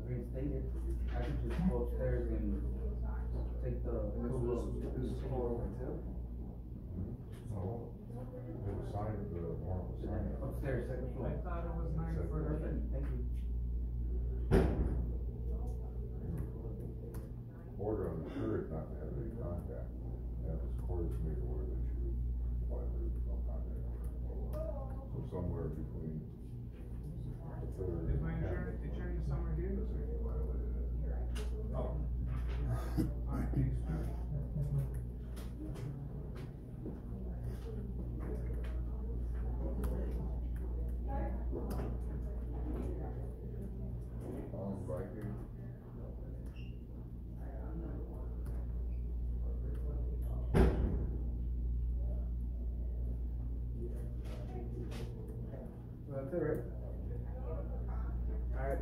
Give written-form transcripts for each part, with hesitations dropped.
reinstated, I could just go upstairs and take the This is called hotel? No. It was signed, the warrant was signed. upstairs, second floor. I thought it was 9 for Perfect, thank you. Order on the jury not to have any contact. And this court is made aware that you violated no contact. So somewhere between the third. Is my attorney somewhere here? Looks like you violated it. Oh. Alright, thanks. Viking. That's it, right? Alright.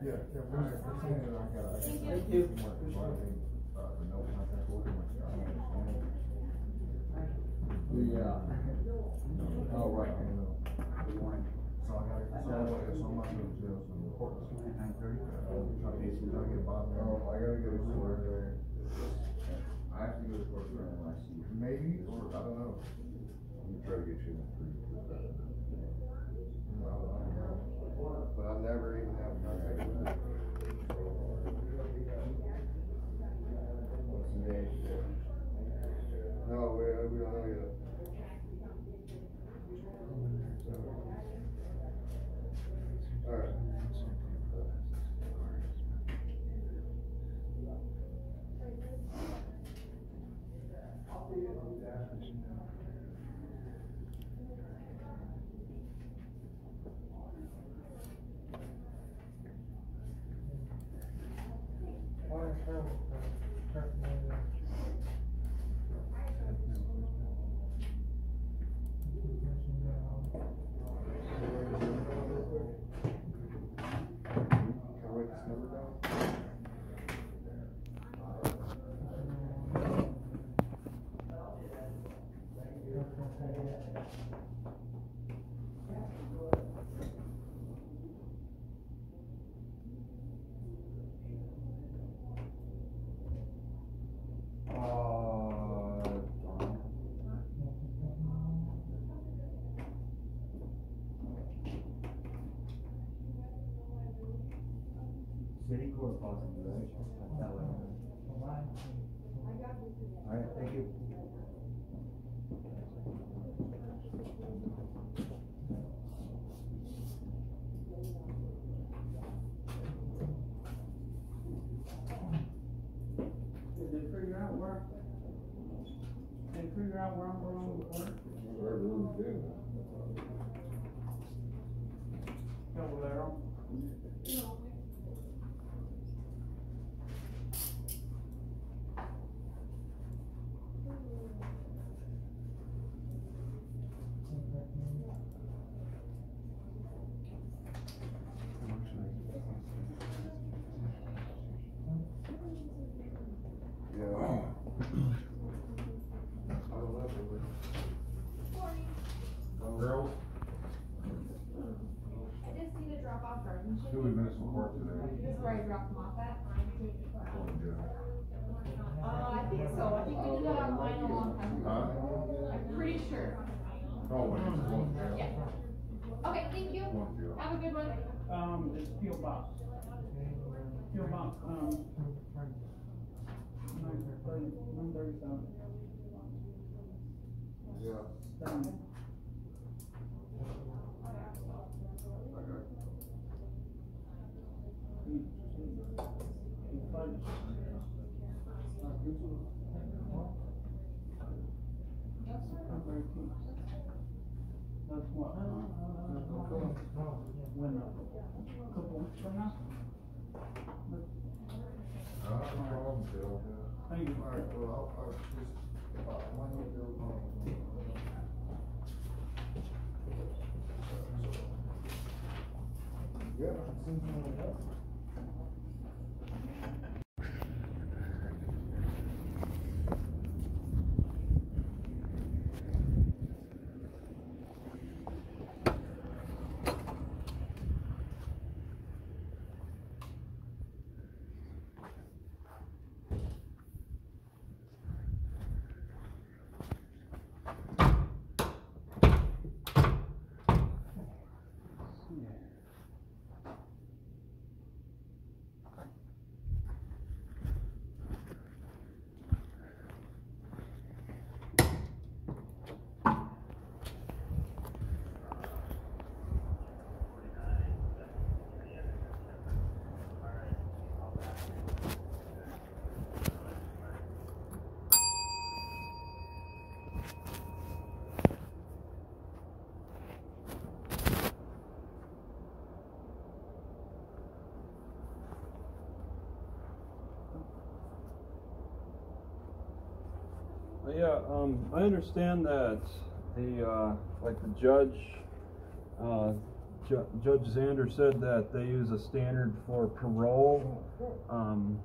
Yeah, Thank you. Oh, right. Good morning. So I gotta, so I'm gonna go to jail, so the court. Nine thirty. I gotta get a swear there. I have to go to court for NYC. Maybe, or I don't know. I'm gonna try to get you in free. No, I don't know. But I've never even had contact with them. What's the name? No, we don't know yet. Alright. City court possibly, right? That way. Alright, thank you. Did they figure out where I'm going with work? Caballero? Girls? I just need to drop off guardianship. Do we miss some court today? This is where I dropped them off at. Oh, I think so. I think we did that online a long time ago. huh? I'm pretty sure. Oh, when it's going down. Yeah. Okay, thank you. Have a good one. It's P.O. Box. P.O. Box, 137. Yeah. Down. That's what? When, a couple weeks from now? No problem, Bill. Thank you. Alright, well, I'll just, when you go home. Yeah, seems like that. Yeah, I understand that the like the judge, Judge Zander said that they use a standard for parole on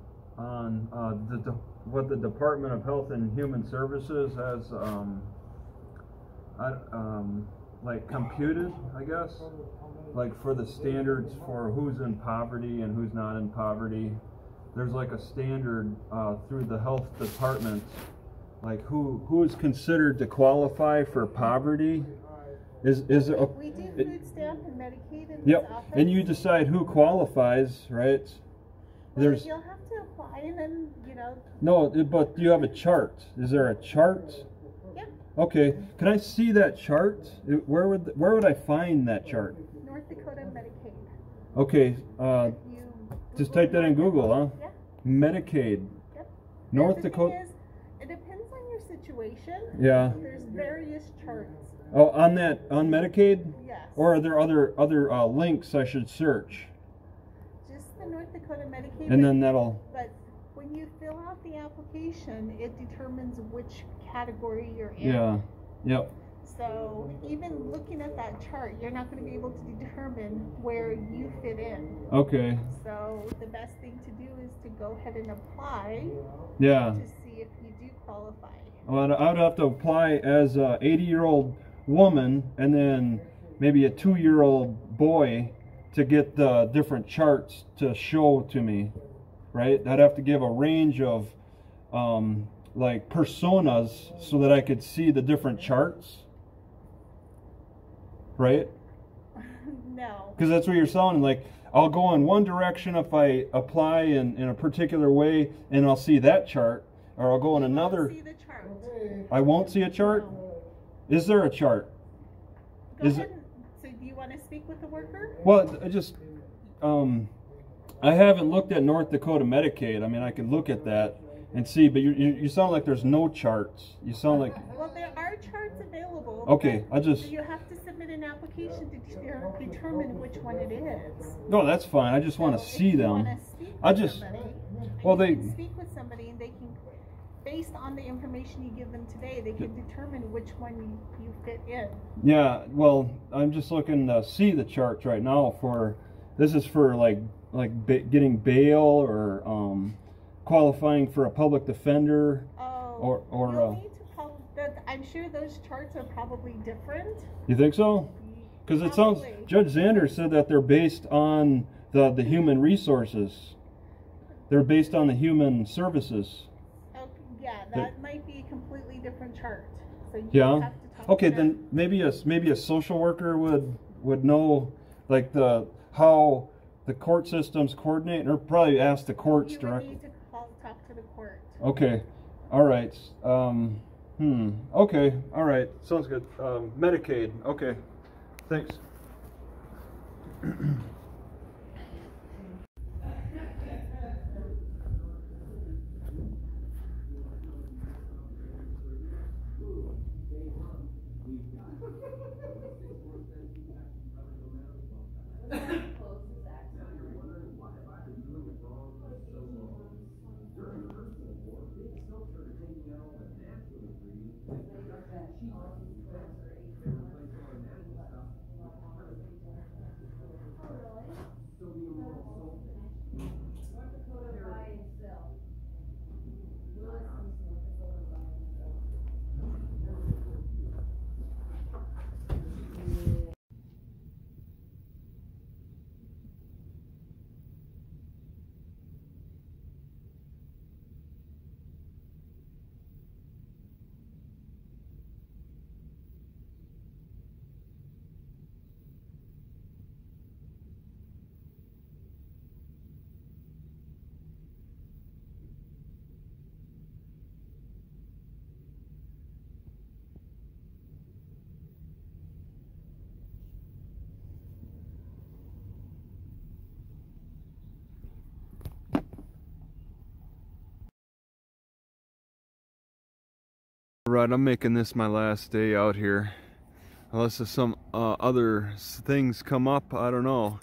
what the Department of Health and Human Services has like computed, I guess, like for the standards for who's in poverty and who's not in poverty. There's like a standard through the health department, like who is considered to qualify for poverty. Is there? We do food stamp and Medicaid in Yep, this office. and you decide who qualifies, right? Well, you'll have to apply and then, you know. No, but you have a chart. Is there a chart? Yep. Okay, can I see that chart? Where would I find that chart? North Dakota Medicaid. Okay, You just type that in Google, huh? Yeah. Medicaid. Yep. North And the Dakota. thing is, it depends on your situation. Yeah. There's various charts. Oh, on Medicaid? Yes. Or are there other links I should search? Just the North Dakota Medicaid. And then that'll. But when you fill out the application, it determines which category you're in. Yeah. Yep. So even looking at that chart, you're not going to be able to determine where you fit in. Okay. So the best thing to do is to go ahead and apply Yeah. to see if you do qualify. Well, I would have to apply as a 80-year-old woman and then maybe a 2-year-old boy to get the different charts to show to me, right? I'd have to give a range of like personas so that I could see the different charts, right? No. Because that's what you're sounding like. I'll go in one direction if I apply in a particular way and I'll see that chart, or I'll go in another. See the chart. I won't see a chart? Is there a chart? Go Is ahead. So do you want to speak with the worker? Well, I just, I haven't looked at North Dakota Medicaid. I mean, I could look at that and see, but you sound like there's no charts. You sound like. Well, there are charts available. Okay, I just. You have to submit an application to determine which one it is. No, that's fine. I just want to see them. I just. Well, they they. can speak with somebody, and they can, based on the information you give them today, they can determine which one you fit in. Yeah, well, I'm just looking to see the charts right now for. This is for getting bail or qualifying for a public defender. Oh. Or you'll need to I'm sure those charts are probably different. You think so? Because it sounds. Judge Zander said that they're based on the human resources. They're based on the human services. Okay, yeah, that might be a completely different chart. So you Yeah. have to talk Okay, to then maybe a social worker would know like how the court systems coordinate, or probably ask the courts you directly. would need to talk to the court. Okay, all right. Okay, all right. Sounds good. Medicaid. Okay, thanks. Right, I'm making this my last day out here, unless there's some other things come up, I don't know.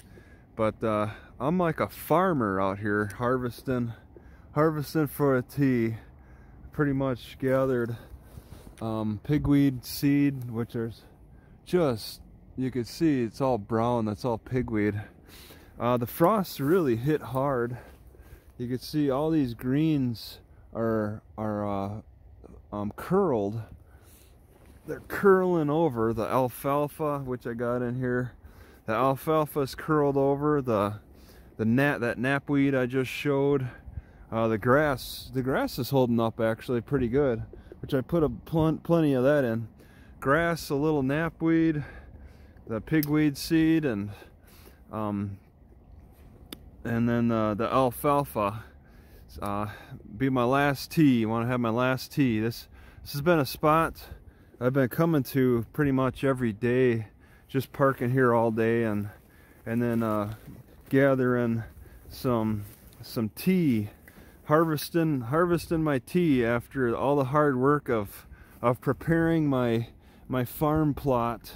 But I'm like a farmer out here, harvesting for a tea. Pretty much gathered pigweed seed, which there's just, you can see it's all brown, that's all pigweed. The frost really hit hard. You can see all these greens are curled. They're curling over. The alfalfa, which I got in here, the alfalfa is curled over. That knapweed I just showed. The grass is holding up actually pretty good, which I put plenty of that in. Grass, a little knapweed, the pigweed seed, and then the alfalfa. Be my last tee. You want to have my last tee. This has been a spot I've been coming to pretty much every day, just parking here all day and then gathering some tea, harvesting my tea after all the hard work of preparing my farm plot.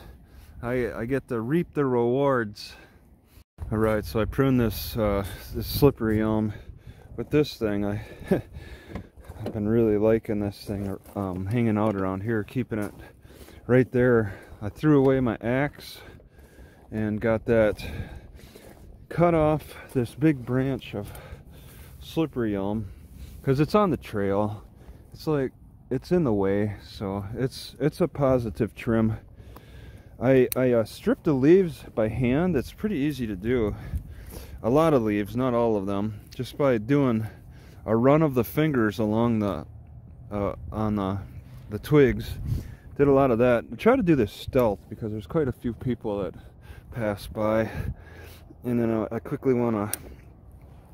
I get to reap the rewards. All right, so I pruned this slippery elm with this thing. I've been really liking this thing hanging out around here, keeping it right there. I threw away my axe and got that cut off this big branch of slippery elm because it's on the trail. It's like it's in the way, so it's a positive trim. I stripped the leaves by hand. It's pretty easy to do. A lot of leaves, not all of them, just by doing a run of the fingers along on the twigs. Did a lot of that. I try to do this stealth because there's quite a few people that pass by, and then I quickly want to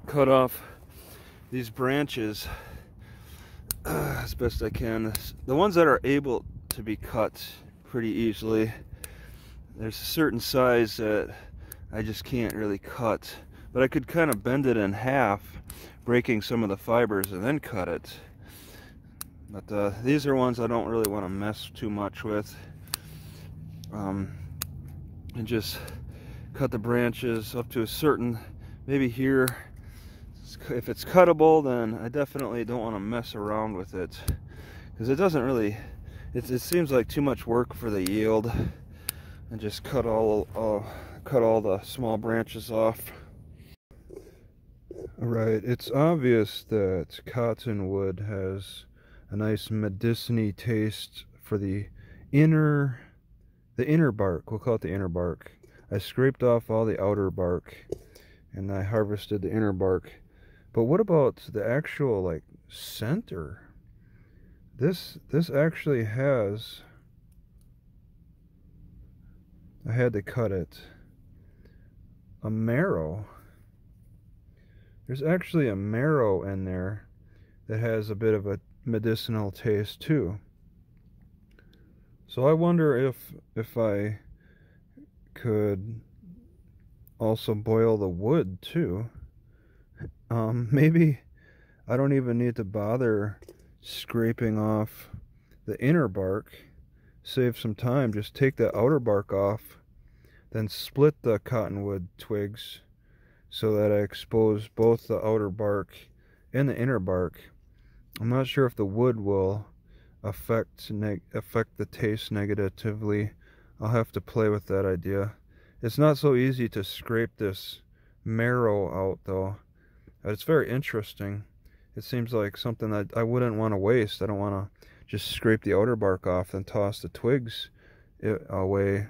cut off these branches as best I can. The ones that are able to be cut pretty easily. There's a certain size that I just can't really cut, but I could kind of bend it in half, breaking some of the fibers, and then cut it. But these are ones I don't really want to mess too much with, and just cut the branches up to a certain, maybe here. If it's cuttable, then I definitely don't want to mess around with it, because it doesn't really, it seems like too much work for the yield. And just cut all the small branches off. Alright, it's obvious that cottonwood has a nice medicine-y taste for the inner bark. We'll call it the inner bark. I scraped off all the outer bark and I harvested the inner bark. But what about the actual like center? This actually has, I had to cut it, a marrow. There's actually a marrow in there that has a bit of a medicinal taste too. So I wonder if I could also boil the wood too. Maybe I don't even need to bother scraping off the inner bark. Save some time, just take the outer bark off, then split the cottonwood twigs so that I expose both the outer bark and the inner bark. I'm not sure if the wood will affect the taste negatively. I'll have to play with that idea. It's not so easy to scrape this marrow out though. It's very interesting. It seems like something that I wouldn't want to waste. I don't want to just scrape the outer bark off and toss the twigs away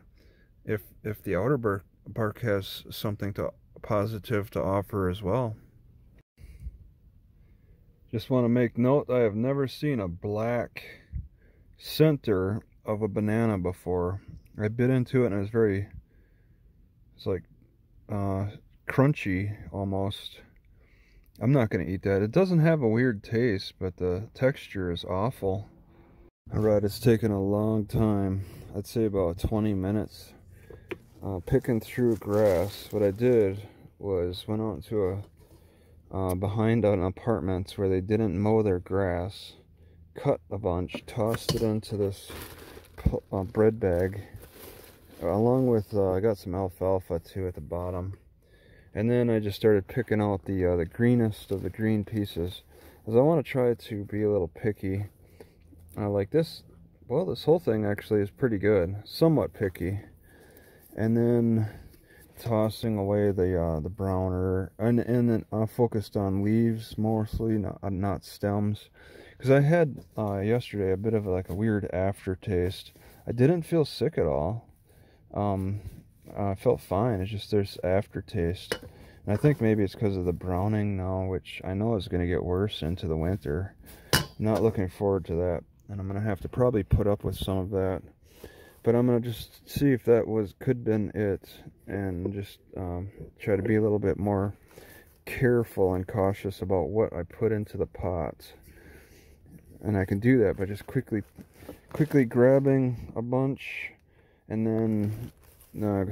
if the outer bark has something positive to offer as well. Just want to make note, I have never seen a black center of a banana before. I bit into it and it's like crunchy almost. I'm not going to eat that. It doesn't have a weird taste, but the texture is awful. Alright, it's taken a long time. I'd say about 20 minutes picking through grass. What I did was went out to behind an apartment where they didn't mow their grass, cut a bunch, tossed it into this bread bag, along with I got some alfalfa too at the bottom, and then I just started picking out the greenest of the green pieces, as I want to try to be a little picky. Like this well, this whole thing actually is pretty good. Somewhat picky. And then tossing away the browner, and then focused on leaves mostly, not stems. Because I had yesterday a bit of like a weird aftertaste. I didn't feel sick at all. I felt fine. It's just there's aftertaste. And I think maybe it's because of the browning now, which I know is going to get worse into the winter. I'm not looking forward to that. And I'm going to have to probably put up with some of that. But I'm going to just see if that could have been it. And just try to be a little bit more careful and cautious about what I put into the pots. And I can do that by just quickly grabbing a bunch and then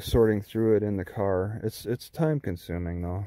sorting through it in the car. It's time consuming though.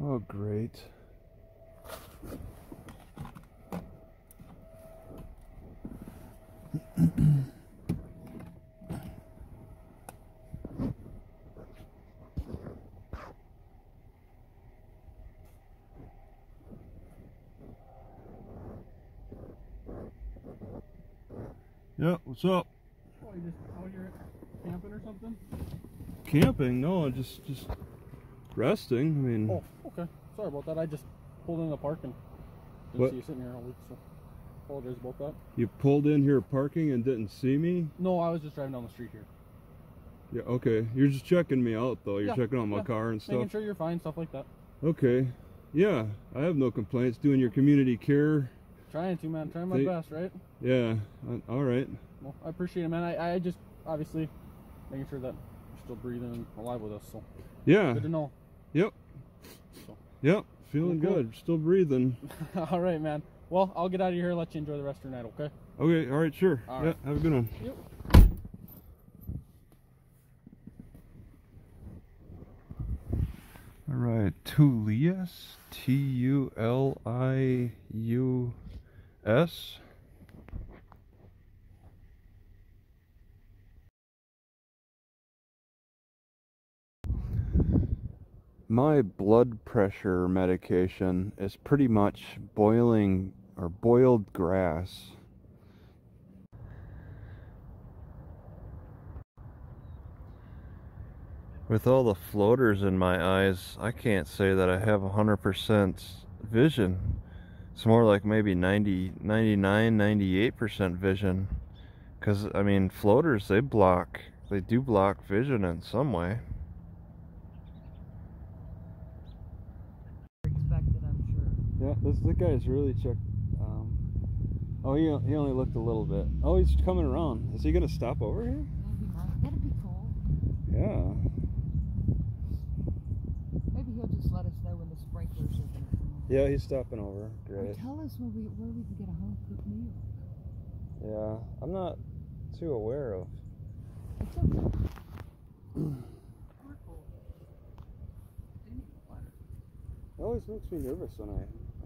Oh, great. Yeah, what's up? Oh, you just out here camping or something? Camping? No, just resting. I mean. Oh, okay. Sorry about that. I just pulled in the park and didn't What? see you sitting here all week, so apologize about that. You pulled in here parking and didn't see me? No, I was just driving down the street here. Yeah, okay. You're just checking me out though. You're Yeah, checking out my yeah. car and stuff. Making sure you're fine, stuff like that. Okay. Yeah, I have no complaints. Doing your community care. Trying to, man. Trying my best, right? Yeah, all right. Well, I appreciate it, man. I just obviously making sure that you're still breathing and alive with us, so Yeah. good to know. Yep. So. Yep. Feeling Cool. good. Still breathing. All right, man. Well, I'll get out of here and let you enjoy the rest of your night, okay? Okay, all right, sure. All Yeah, right. have a good one. Yep. All right, Tullius, Tulius. My blood pressure medication is pretty much boiling or boiled grass. With all the floaters in my eyes, I can't say that I have 100% vision. It's more like maybe 90, 99, 98% vision. Because, I mean, floaters, they do block vision in some way. Expected, I'm sure. Yeah, this guy's really checked. Oh, he only looked a little bit. Oh, he's coming around. Is he going to stop over here? Maybe not. That'd be cool. Yeah. Maybe he'll just let us know when the sprinklers are going to come on. Yeah, he's stopping over. Or Great. tell us where we can get a home cooked meal. Yeah, I'm not too aware of. It's okay. It always makes me nervous when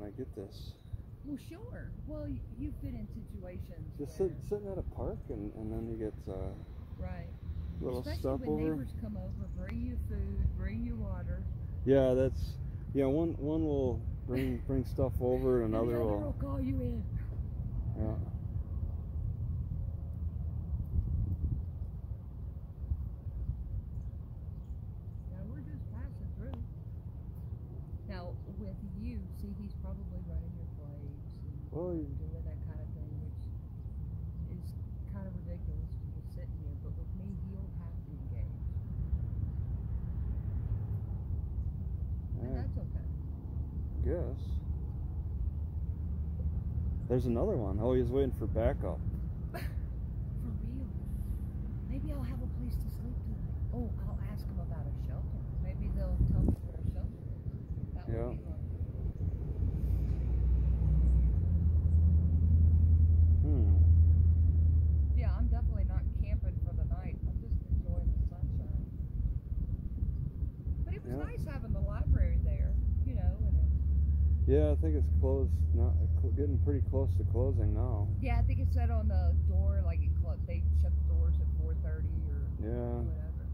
I get this. Well, sure. Well, you've been in situations Just where, sitting at a park and then you get right. little Especially stuff when over. neighbors come over, bring you food, bring you water. Yeah, one will bring stuff over and And another the other will. will call you in. Yeah. Now we're just passing through. Now with you, see, he's probably running your plates and Well, doing that kind of thing, which is kind of ridiculous to just sitting here. But with guess. There's another one. Oh, he's waiting for backup. For real? Maybe I'll have a place to sleep tonight. Oh, I'll ask them about a shelter. Maybe they'll tell me where a shelter is. That Yeah. would be fun. Yeah, I'm definitely not camping for the night. I'm just enjoying the sunshine. But it was Yeah. nice having the library there, you know. And Yeah, I think it's closed. Not getting pretty close to closing now. yeah, I think it said on the door, like they shut the doors at 4:30 or Yeah. whatever.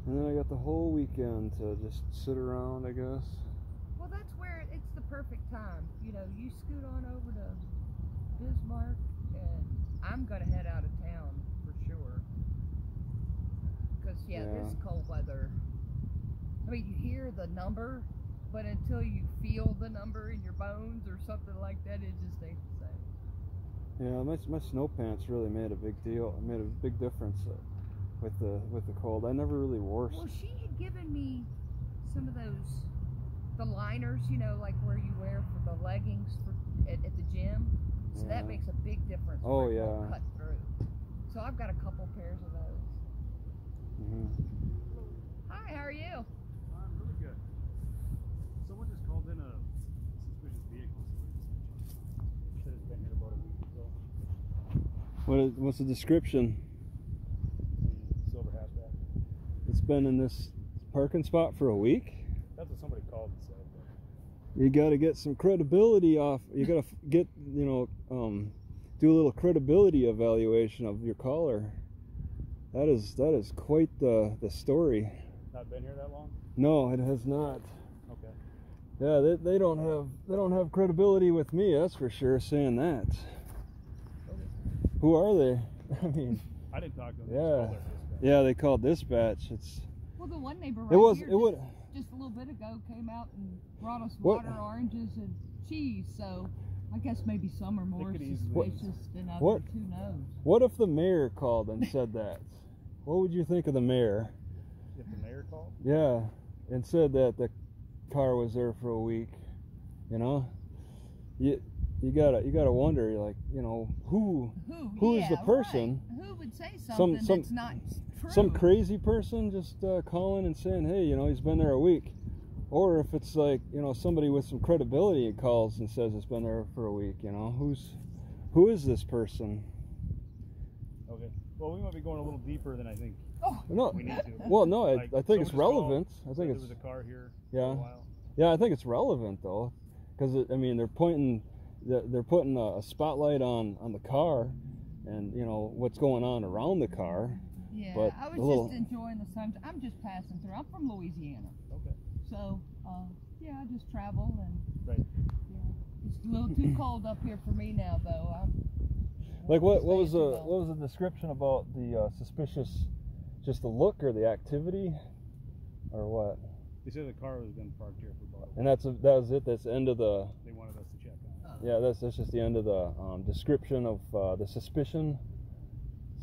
And then I got the whole weekend to just sit around, I guess. Well, that's where it's the perfect time. You know, you scoot on over to Bismark, and I'm gonna head out of town for sure. Because this cold weather. I mean, you hear the number, but until you feel the number in your bones or something like that, it just ain't the same. Yeah, my snow pants really made a big deal. It made a big difference with the cold. I never really wore. Well, she had given me some of the liners, you know, like where you wear for the leggings at the gym. So Yeah. that makes a big difference. Oh, where it won't yeah. cut through. So I've got a couple pairs of those. Hi, how are you? I'm really good. Someone just called in a suspicious vehicle. Said it's been here about a week or so. What's the description? Silver hatchback. It's been in this parking spot for a week. That's what somebody called and said. You got to get some credibility off. You got to get, do a little credibility evaluation of your caller. That is quite the story. Not been here that long? No, it has not. Okay. Yeah, they don't have credibility with me. That's for sure. Saying that. Who are they? I mean, I didn't talk to them. yeah. They called dispatch. It's. Well, the one neighbor It was. here It would. just a little bit ago came out and brought us What? water, oranges, and cheese. So I guess maybe some are more could easily- suspicious than others. What? Who knows? What if the mayor called and said that? What would you think of the mayor? If the mayor called? Yeah, and said that the car was there for a week. You know, you gotta wonder, like, who is the Yeah, person? right. Who would say something some- that's not true? Some crazy person just calling and saying, hey, he's been there a week. Or if it's like, somebody with some credibility calls and says it's been there for a week, who is this person? Okay. Well, we might be going a little deeper than I think No, we need to. well, no, I Like, think someone it's just called, relevant. I said think there it's was a car here Yeah. for a while. Yeah, I think it's relevant though, because they're putting a spotlight on the car, and what's going on around the car. Yeah, But I was a little- just enjoying the sun. I'm just passing through. I'm from Louisiana, Okay. so yeah, I just travel and Right. yeah, it's a little too cold up here for me now, though. Like what was staying the too what was the description about the suspicious, just the look or the activity, or what? They said the car was been parked here for about. And that was it. That's the end of the. They wanted us to check on. Yeah, that's just the end of the description of the suspicion.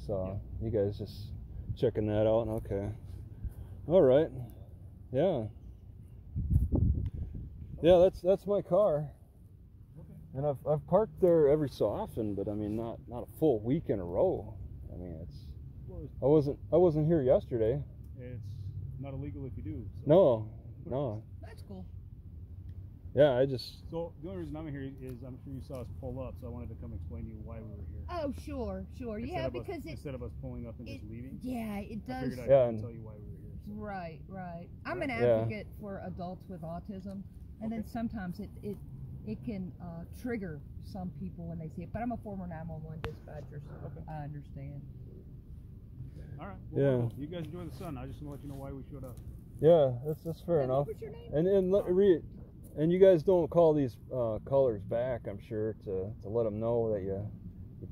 So you guys just checking that out. Okay. All right. Yeah. Yeah, that's my car. Okay. And I've parked there every so often, but I mean not a full week in a row. I mean Well, I wasn't here yesterday. it's not illegal if you do. So. No. That's cool. Yeah, I just. So the only reason I'm here is I'm sure you saw us pull up, so I wanted to come explain to you why we were here. Oh, sure. Yeah, because instead of us pulling up and just leaving. Yeah, it I does. figured I'd Yeah, and- tell you why we were here. So. Right. I'm an Yeah. advocate for adults with autism, and then sometimes it can trigger some people when they see it. But I'm a former 911 dispatcher, so I understand. All right. Well, Yeah. cool. You guys enjoy the sun. I just want to let you know why we showed up. Yeah, that's fair And enough. what was your name? And you guys don't call these callers back, I'm sure, to let them know that you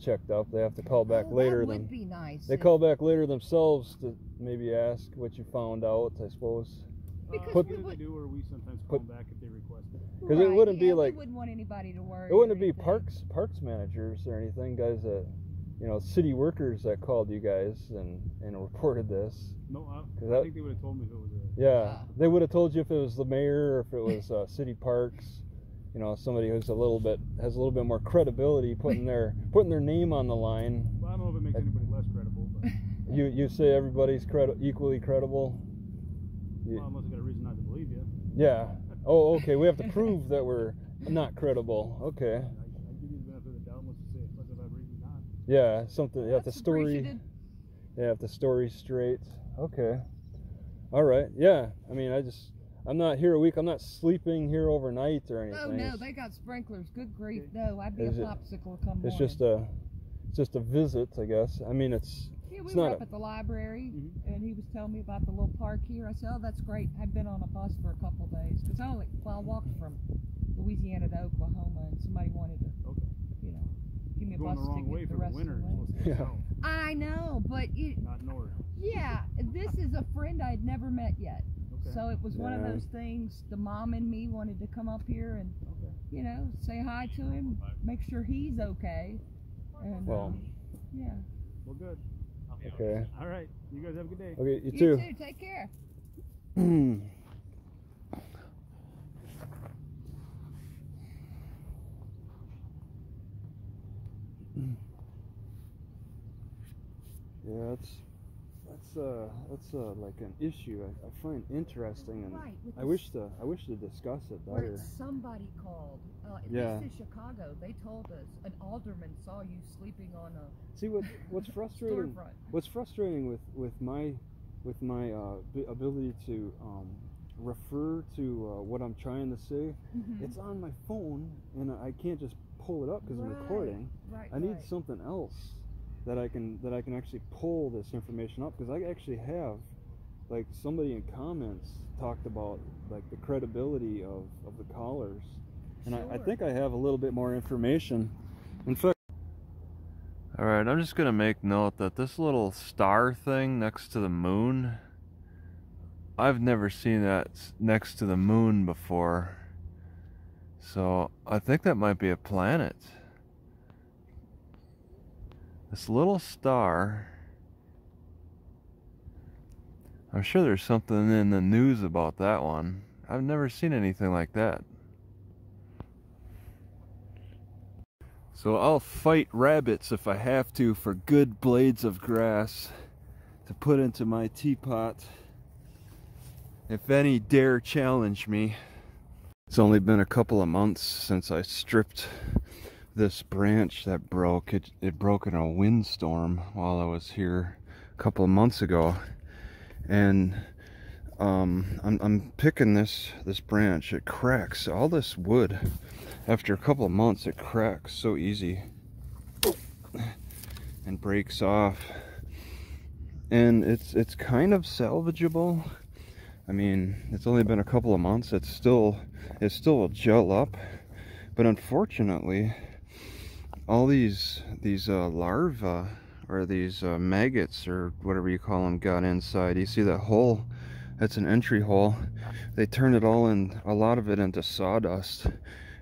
checked up. They have to call back later. That would be nice. They call back later themselves to maybe ask what you found out, I suppose. Because Put- we Either would, they do, or we sometimes call them back if they request it. Because it wouldn't be we like- wouldn't want anybody to worry. It wouldn't or be anything. parks managers or anything, guys that you know, city workers that called you guys and reported this. No, I think they would have told me if it was a... Yeah, they would have told you if it was the mayor or if it was city parks. You know, somebody who's has a little bit more credibility, putting their name on the line. Well, I don't know if it makes anybody less credible, but... You say everybody's equally credible? Well, unless I got a reason not to believe you. Yeah. Oh, okay. We have to prove that we're not credible. Okay. I give you the benefit of the doubt unless you say, unless I have reason not. Yeah, something. You have the That's story. appreciated. Yeah, have the story straight. Okay. All right. Yeah. I mean, I'm not here a week. I'm not sleeping here overnight or anything. Oh no, they got sprinklers. Good grief, no! I'd be a Is it- popsicle come It's morning. just a visit, I guess. I mean, Yeah, we it's were not up a- at the library, Mhm. and he was telling me about the little park here. I said, "Oh, that's great. I've been on a bus for a couple of days because I walked from Louisiana to Oklahoma, and somebody wanted to, Okay. you know, give me a Going bus the wrong way ticket for the the rest winter. of You're the way." supposed to go Yeah. south, I know, but not north. yeah, this is a friend I'd never met yet. Okay. So it was one of Yeah. those things. The mom and me wanted to come up here and, Okay. you know, say hi to him, make sure he's okay, and Well. yeah. Well, good. Okay. All right. You guys have a good day. Okay. You You too. too. Take care. Yeah, that's like an issue I find interesting, and Right, with I the wish to discuss it better. Right, somebody called. At Yeah. least in Chicago, they told us an alderman saw you sleeping on a See what's frustrating. storefront. What's frustrating with my ability to refer to what I'm trying to say. Mhm. It's on my phone, and I can't just pull it up because I'm Right, recording. Right, I need right. something else that I can actually pull this information up, because I actually have, like, somebody in comments talked about like the credibility of the callers, and I Sure. think I have a little bit more information. In fact, all right, I'm just gonna make note that this little star thing next to the moon, I've never seen that next to the moon before, so I think that might be a planet. This little star, I'm sure there's something in the news about that one. I've never seen anything like that. So I'll fight rabbits if I have to for good blades of grass to put into my teapot. If any dare challenge me. It's only been a couple of months since I stripped this branch that broke. It broke in a windstorm while I was here a couple of months ago, and I'm picking this branch. It cracks. All this wood, after a couple of months, it cracks so easy and breaks off, and it's kind of salvageable. I mean, it's only been a couple of months. It still will gel up, but unfortunately, all these larvae, or these maggots, or whatever you call them, got inside. You see that hole? That's an entry hole. They turned it all in, a lot of it, into sawdust.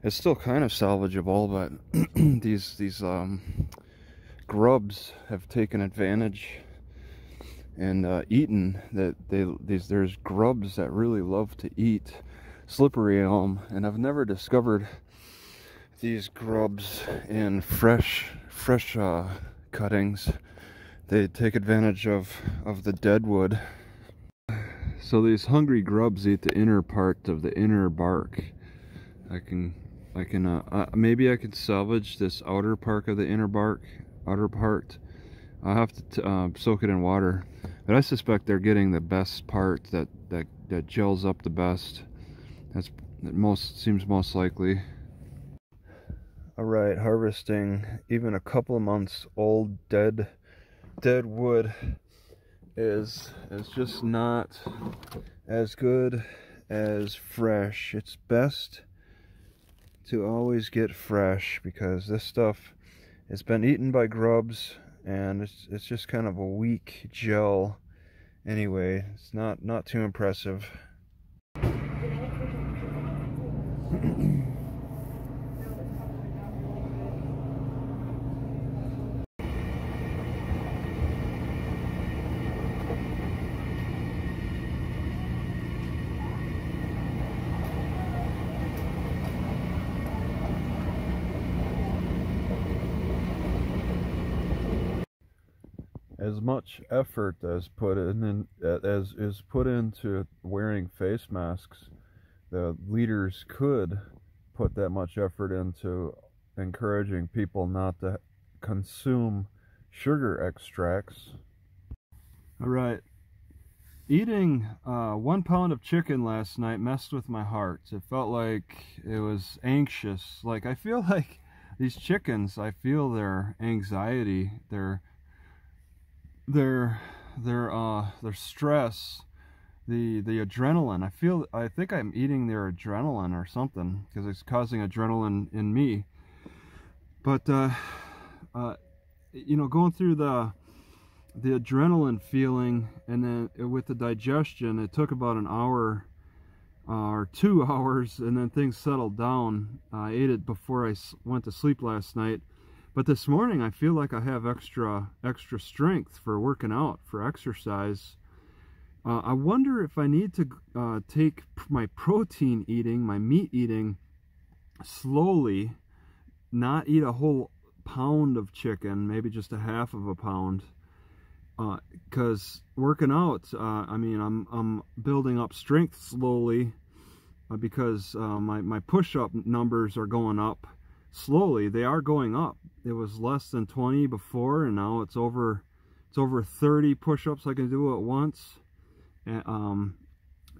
It's still kind of salvageable, but these grubs have taken advantage and eaten that. There's grubs that really love to eat slippery elm, and I've never discovered these grubs in fresh cuttings. They take advantage of the dead wood. So these hungry grubs eat the inner part of the inner bark. Maybe I could salvage this outer part of the inner bark. Outer part. I'll have to soak it in water, but I suspect they're getting the best part that gels up the best. Seems most likely. Alright, harvesting even a couple of months old dead wood is just not as good as fresh. It's best to always get fresh, because this stuff has been eaten by grubs, and it's just kind of a weak gel anyway. It's not too impressive. as much effort as is put into wearing face masks, the leaders could put that much effort into encouraging people not to consume sugar extracts. All right. Eating 1 pound of chicken last night messed with my heart. It felt like it was anxious. Like, I feel like these chickens, I feel their anxiety, their stress, the adrenaline. I think I'm eating their adrenaline or something, because it's causing adrenaline in me. But you know, going through the adrenaline feeling, and then with the digestion, it took about an hour or 2 hours, and then things settled down. I ate it before I went to sleep last night, but this morning I feel like I have extra strength for working out, for exercise. I wonder if I need to take my protein eating, my meat eating, slowly, not eat a whole pound of chicken, maybe just a half of a pound. Because working out, I mean, I'm building up strength slowly, because my push-up numbers are going up slowly. They are going up. It was less than 20 before, and now it's over 30 push-ups I can do at once. And,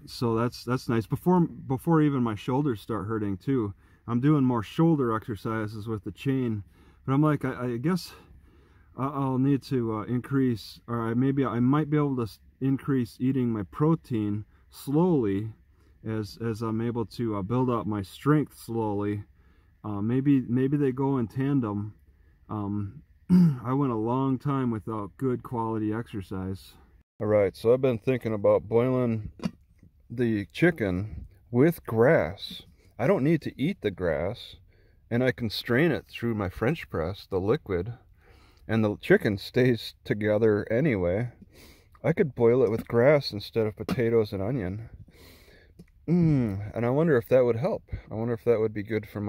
so that's nice. Before even my shoulders start hurting too. I'm doing more shoulder exercises with the chain, but I'm like, I guess I'll need to increase, or maybe I might be able to increase eating my protein slowly as I'm able to build up my strength slowly. Maybe they go in tandem. I went a long time without good quality exercise. Alright, so I've been thinking about boiling the chicken with grass. I don't need to eat the grass, and I can strain it through my French press, the liquid, and the chicken stays together anyway. I could boil it with grass instead of potatoes and onion. And I wonder if that would help. I wonder if that would be good for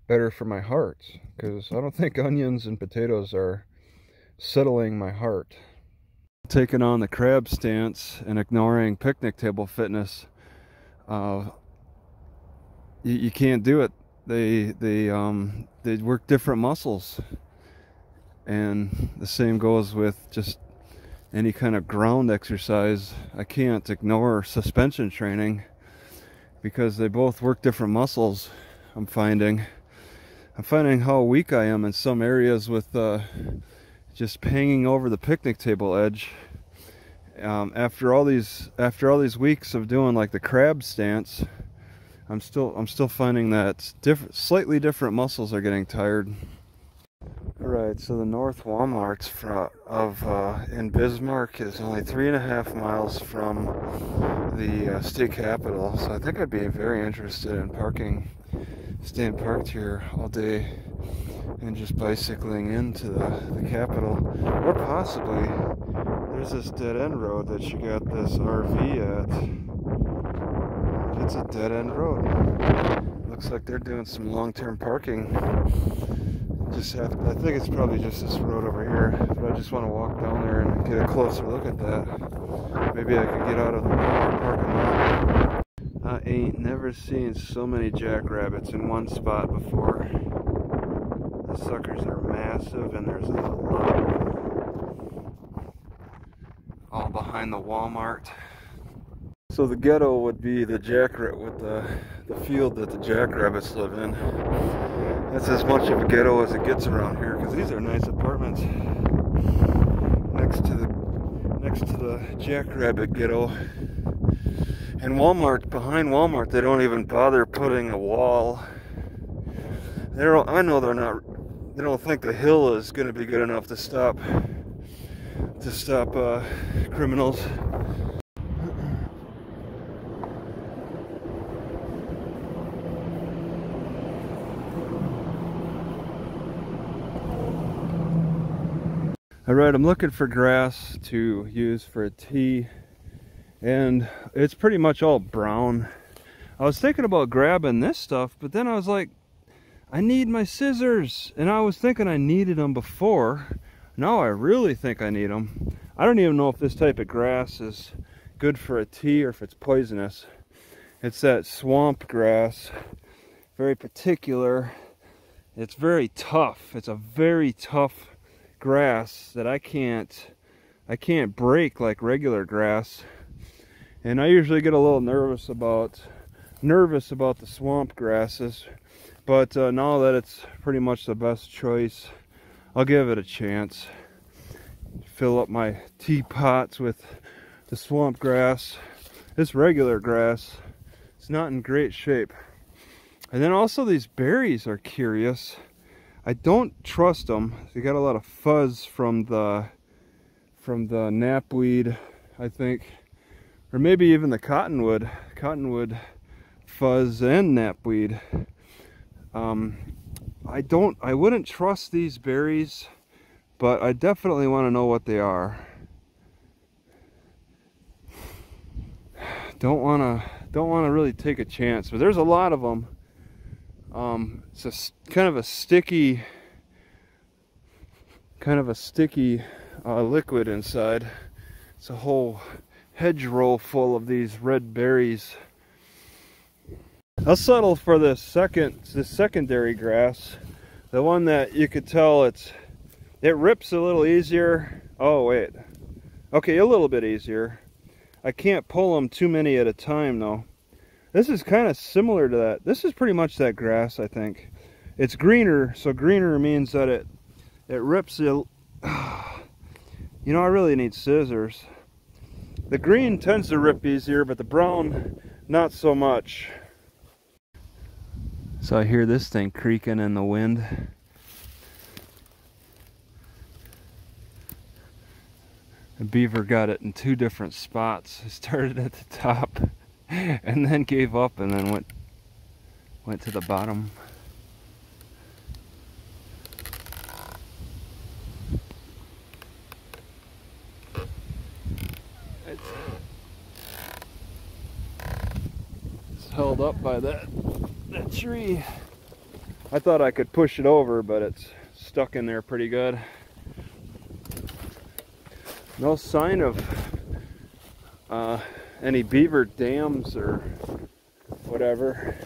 better for my heart, because I don't think onions and potatoes are settling my heart. Taking on the crab stance and ignoring picnic table fitness, you can't do it. They work different muscles. And the same goes with just any kind of ground exercise. I can't ignore suspension training, because they both work different muscles. I'm finding how weak I am in some areas with just hanging over the picnic table edge. After all these weeks of doing like the crab stance, I'm still finding that slightly different muscles are getting tired. Alright, so the North Walmart in Bismark is only 3.5 miles from the state capitol, so I think I'd be very interested in staying parked here all day and just bicycling into the capitol. Or possibly, there's this dead-end road that you got this RV at. It's a dead-end road. Looks like they're doing some long-term parking. I think it's probably just this road over here, but I just want to walk down there and get a closer look at that. Maybe I could get out of the parking lot. I ain't never seen so many jackrabbits in one spot before. The suckers are massive, and there's a lot of them. All behind the Walmart. So the ghetto would be the field that the jackrabbits live in. That's as much of a ghetto as it gets around here, because these are nice apartments next to the jackrabbit ghetto. And behind Walmart, they don't even bother putting a wall. They don't think the hill is going to be good enough to stop criminals. Alright, I'm looking for grass to use for a tea, and it's pretty much all brown. I was thinking about grabbing this stuff, but then I was like, I need my scissors, and I was thinking I needed them before. Now I really think I need them. I don't even know if this type of grass is good for a tea or if it's poisonous. It's that swamp grass, very particular. It's very tough. It's a very tough grass that I can't break like regular grass. And I usually get a little nervous about the swamp grasses, but now that it's pretty much the best choice, I'll give it a chance. Fill up my teapots with the swamp grass. This regular grass, it's not in great shape. And then also these berries are curious. I don't trust them. They got a lot of fuzz from the knapweed, I think, or maybe even the cottonwood fuzz and knapweed. I wouldn't trust these berries, but I definitely want to know what they are. Don't want to really take a chance, but there's a lot of them. It's a kind of a sticky liquid inside. It's a whole hedgerow full of these red berries. I'll settle for this secondary grass, the one that you could tell it rips a little easier. Oh wait, okay, a little bit easier. I can't pull them too many at a time though. This is kind of similar to that. This is pretty much that grass, I think. It's greener, so greener means that it rips the. You know, I really need scissors. The green tends to rip easier, but the brown, not so much. So I hear this thing creaking in the wind. The beaver got it in two different spots. It started at the top and then gave up and then went to the bottom. It's held up by that tree. I thought I could push it over, but it's stuck in there pretty good. No sign of any beaver dams or whatever.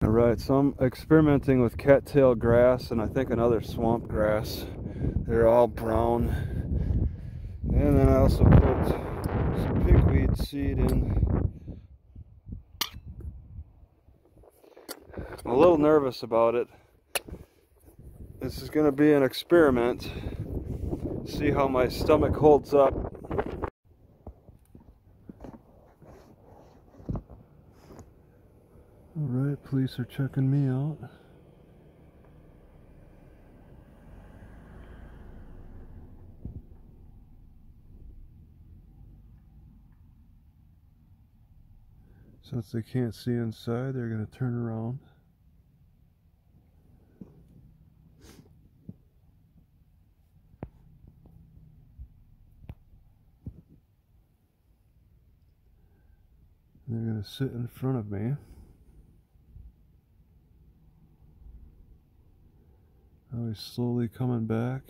Alright, so I'm experimenting with cattail grass and I think another swamp grass. They're all brown. And then I also put some pigweed seed in. I'm a little nervous about it. This is going to be an experiment. See how my stomach holds up. Alright, police are checking me out. Since they can't see inside, they're going to turn around. They're going to sit in front of me. Now he's slowly coming back.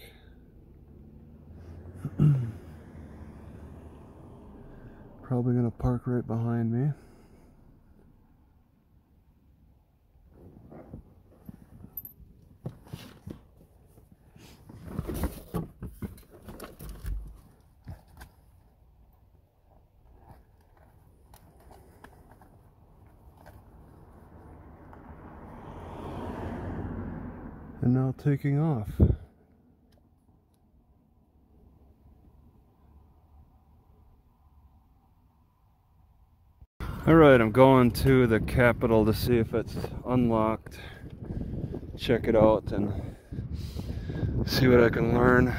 Probably going to park right behind me. And now taking off. Alright, I'm going to the Capitol to see if it's unlocked. Check it out and see what I can learn.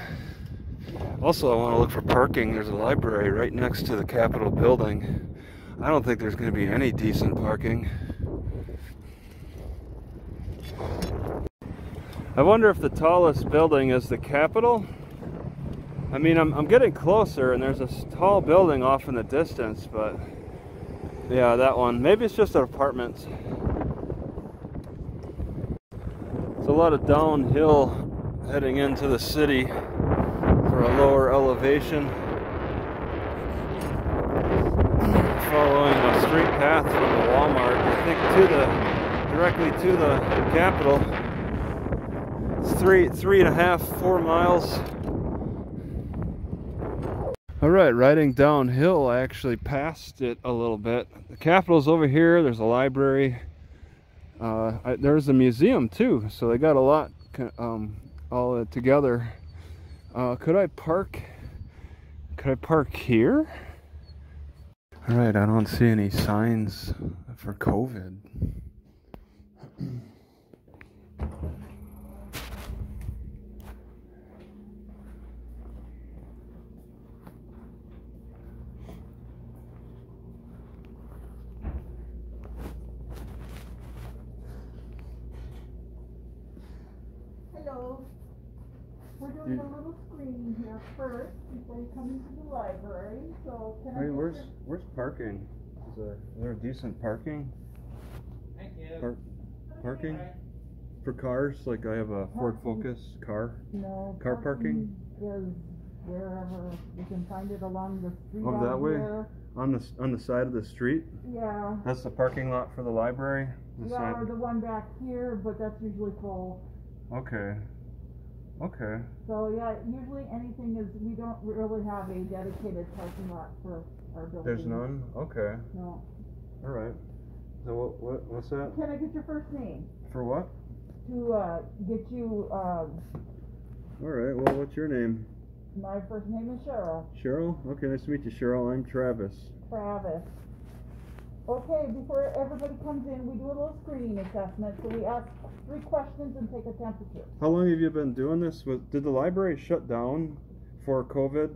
Also, I want to look for parking. There's a library right next to the Capitol building. I don't think there's going to be any decent parking. I wonder if the tallest building is the Capitol. I mean, I'm getting closer and there's a tall building off in the distance, but yeah, that one. Maybe it's just an apartment. It's a lot of downhill heading into the city for a lower elevation. Following a straight path from the Walmart, I think directly to the Capitol. It's 3.5, 4 miles. All right, riding downhill, I actually passed it a little bit. The Capitol's over here. There's a library. There's a museum too, so they got a lot all together. Could I park here? All right, I don't see any signs for COVID. Hello. We're doing a little screening here first before you come into the library. So can I? Hey, where's parking? Is there a decent parking? Thank you. Parking for cars? Like I have a Ford Focus car. No. Car parking? Is wherever you can find it along the street. Oh, that way? On the side of the street? Yeah. That's the parking lot for the library? Yeah, or the one back here, but that's usually full. Okay. Okay. So yeah, usually anything is, we don't really have a dedicated parking lot for our building. There's none? Okay. No. Alright. So what's that? Can I get your first name? For what? To get you, Alright, well what's your name? my first name is Cheryl. Cheryl? Okay, nice to meet you, Cheryl. I'm Travis. Travis. Okay, before everybody comes in, we do a little screening assessment. So we ask 3 questions and take a temperature. How long have you been doing this? Did the library shut down for COVID?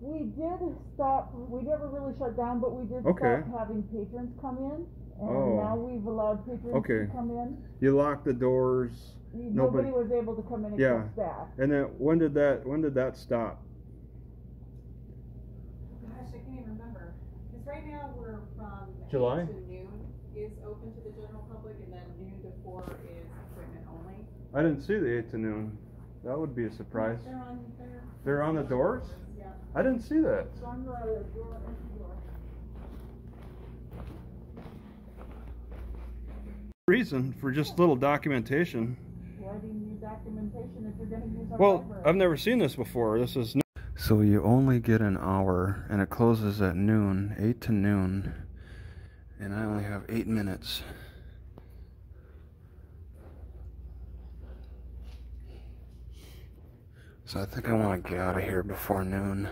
We did stop, we never really shut down, but we did stop having patrons come in. And now we've allowed patrons to come in. You locked the doors. Nobody was able to come in except staff. And then when did that stop? Gosh, I can't even remember. Because right now we're from July? 8 to noon is open to the general public, and then noon to 4 is appointment only. I didn't see the 8 to noon. That would be a surprise. They're on the doors? Yeah. I didn't see that. It's on the door, entry door. Reason for just little documentation. Why do you need documentation if you're going to use our Well, library? I've never seen this before. This is new. So you only get an hour, and it closes at noon, 8 to noon, and I only have 8 minutes. So I think I want to get out of here before noon.